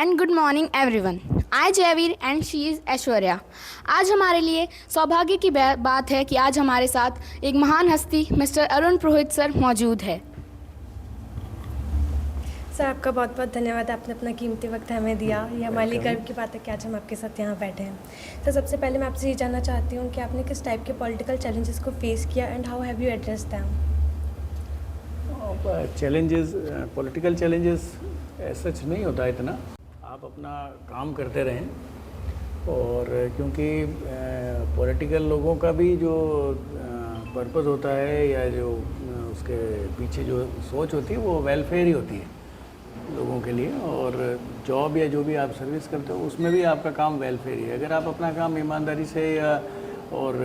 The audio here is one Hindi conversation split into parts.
And good morning everyone. I Jaiveer and she is Aishwarya. आज हमारे लिए सौभाग्य की बात है कि आज हमारे साथ एक महान हस्ती मिस्टर अरुण पुरोहित सर मौजूद है। सर, आपका बहुत बहुत धन्यवाद। आपने अपना कीमती वक्त हमें दिया। ये हमारे लिए गर्व की बात है कि आज हम आपके साथ यहाँ बैठे हैं। सर, सबसे पहले मैं आपसे ये जानना चाहती हूँ कि आपने किस टाइप के पॉलिटिकल चैलेंजेस को फेस किया and how have you address them? Challenges, political challenges such नहीं होता इतना। आप अपना काम करते रहें, और क्योंकि पॉलिटिकल लोगों का भी जो पर्पस होता है या जो उसके पीछे जो सोच होती है वो वेलफेयर ही होती है लोगों के लिए। और जॉब या जो भी आप सर्विस करते हो उसमें भी आपका काम वेलफेयर ही है। अगर आप अपना काम ईमानदारी से या और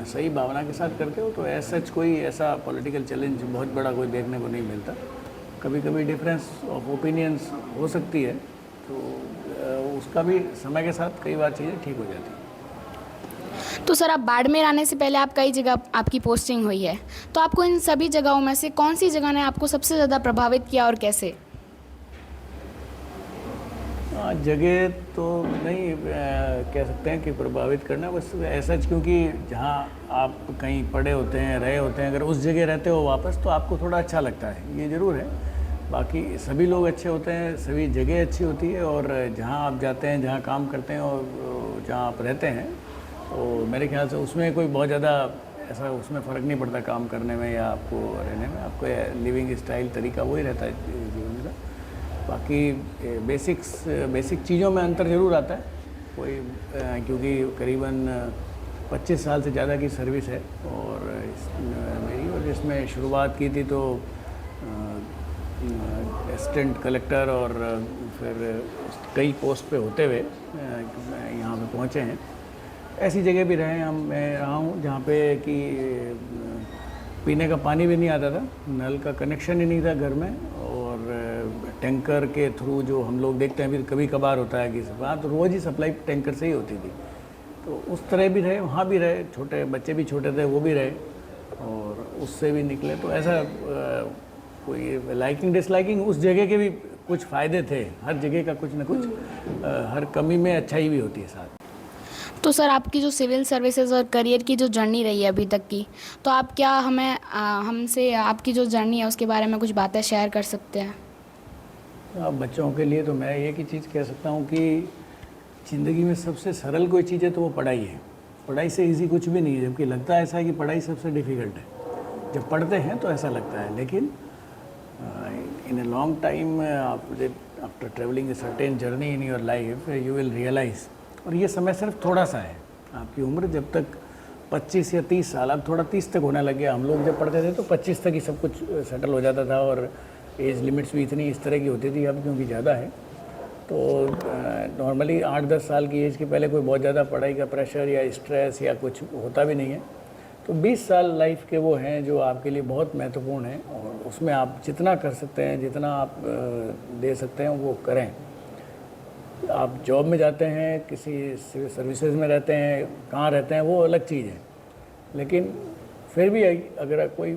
सही भावना के साथ करते हो तो सच कोई ऐसा पॉलिटिकल चैलेंज बहुत बड़ा कोई देखने को नहीं मिलता। कभी कभी डिफरेंस ऑफ ओपिनियंस हो सकती है, तो उसका भी समय के साथ कई बार चीज़ें ठीक हो जाती हैं। तो सर, आप बाड़मेर आने से पहले आप कई जगह आपकी पोस्टिंग हुई है, तो आपको इन सभी जगहों में से कौन सी जगह ने आपको सबसे ज़्यादा प्रभावित किया और कैसे? जगह तो नहीं कह सकते हैं कि प्रभावित करना, बस ऐसा, क्योंकि जहाँ आप कहीं पढ़े होते हैं, रहे होते हैं, अगर उस जगह रहते हो वापस तो आपको थोड़ा अच्छा लगता है, ये ज़रूर है। बाकी सभी लोग अच्छे होते हैं, सभी जगह अच्छी होती है, और जहाँ आप जाते हैं, जहाँ काम करते हैं और जहाँ आप रहते हैं, तो मेरे ख्याल से उसमें कोई बहुत ज़्यादा ऐसा उसमें फ़र्क नहीं पड़ता काम करने में या आपको रहने में। आपको लिविंग स्टाइल तरीका वही रहता है जीवन का। बाकी बेसिक चीज़ों में अंतर ज़रूर आता है कोई, क्योंकि करीबन 25 साल से ज़्यादा की सर्विस है और मेरी, और इसमें शुरुआत की थी तो असिस्टेंट कलेक्टर और फिर कई पोस्ट पे होते हुए यहाँ पे पहुँचे हैं। ऐसी जगह भी रहे हम, मैं रहा हूँ जहाँ पे कि पीने का पानी भी नहीं आता था, नल का कनेक्शन ही नहीं था घर में, और टैंकर के थ्रू जो हम लोग देखते हैं, अभी कभी कभार होता है कि वहाँ तो रोज़ ही सप्लाई टैंकर से ही होती थी। तो उस तरह भी रहे, वहाँ भी रहे, छोटे बच्चे भी छोटे थे वो भी रहे, और उससे भी निकले। तो ऐसा कोई लाइकिंग डिसलाइकिंग, उस जगह के भी कुछ फ़ायदे थे। हर जगह का कुछ ना कुछ, हर कमी में अच्छाई भी होती है साथ। तो सर, आपकी जो सिविल सर्विसेज और करियर की जो जर्नी रही है अभी तक की, तो आप क्या हमसे आपकी जो जर्नी है उसके बारे में कुछ बातें शेयर कर सकते हैं? अब बच्चों के लिए तो मैं एक ही चीज़ कह सकता हूँ कि ज़िंदगी में सबसे सरल कोई चीज़ है तो वो पढ़ाई है। पढ़ाई से इजी कुछ भी नहीं है, जबकि लगता ऐसा है कि पढ़ाई सबसे डिफ़िकल्ट है। जब पढ़ते हैं तो ऐसा लगता है, लेकिन in a long time after travelling a certain journey in your life you will realise. और ये समय सिर्फ थोड़ा सा है। आपकी उम्र जब तक 25 या 30 साल, अब थोड़ा 30 तक होने लग गया। हम लोग जब पढ़ते थे तो 25 तक ही सब कुछ सेटल हो जाता था, और एज लिमिट्स भी इतनी इस तरह की होती थी। अब क्योंकि ज़्यादा है तो नॉर्मली 8-10 साल की एज के पहले कोई बहुत ज़्यादा पढ़ाई का प्रेशर या स्ट्रेस या कुछ होता भी नहीं है। तो 20 साल लाइफ के वो हैं जो आपके लिए बहुत महत्वपूर्ण हैं, और उसमें आप जितना कर सकते हैं, जितना आप दे सकते हैं वो करें। आप जॉब में जाते हैं, किसी सिविल सर्विसेज में रहते हैं, कहाँ रहते हैं वो अलग चीज़ है, लेकिन फिर भी अगर कोई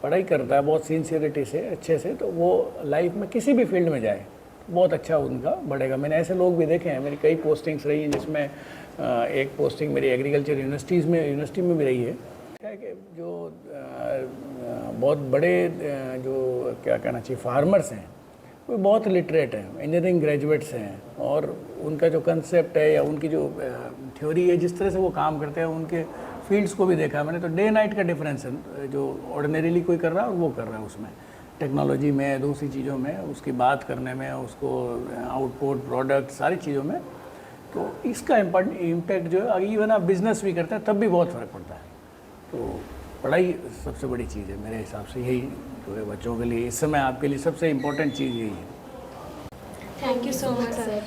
पढ़ाई करता है बहुत सिंसियरिटी से, अच्छे से, तो वो लाइफ में किसी भी फील्ड में जाए बहुत अच्छा उनका बढ़ेगा। मैंने ऐसे लोग भी देखे हैं। मेरी कई पोस्टिंग्स रही हैं, जिसमें एक पोस्टिंग मेरी एग्रीकल्चर यूनिवर्सिटी में भी रही है कि जो बहुत बड़े जो क्या कहना चाहिए फार्मर्स हैं, वो बहुत लिटरेट हैं, इंजीनियरिंग ग्रेजुएट्स हैं, और उनका जो कंसेप्ट है या उनकी जो थ्योरी है, जिस तरह से वो काम करते हैं, उनके फील्ड्स को भी देखा है मैंने। तो डे नाइट का डिफरेंस है, जो ऑर्डिनरीली कोई कर रहा है और वो कर रहा है, उसमें टेक्नोलॉजी में, दूसरी चीज़ों में, उसकी बात करने में, उसको आउटपुट प्रोडक्ट सारी चीज़ों में। तो इसका इम्पैक्ट जो है, इवन आप बिज़नेस भी करते हैं तब भी बहुत फ़र्क पड़ता है। तो पढ़ाई सबसे बड़ी चीज़ है मेरे हिसाब से। यही जो है बच्चों के लिए इस समय आपके लिए सबसे इम्पोर्टेंट चीज़ यही है। Thank you so much sir.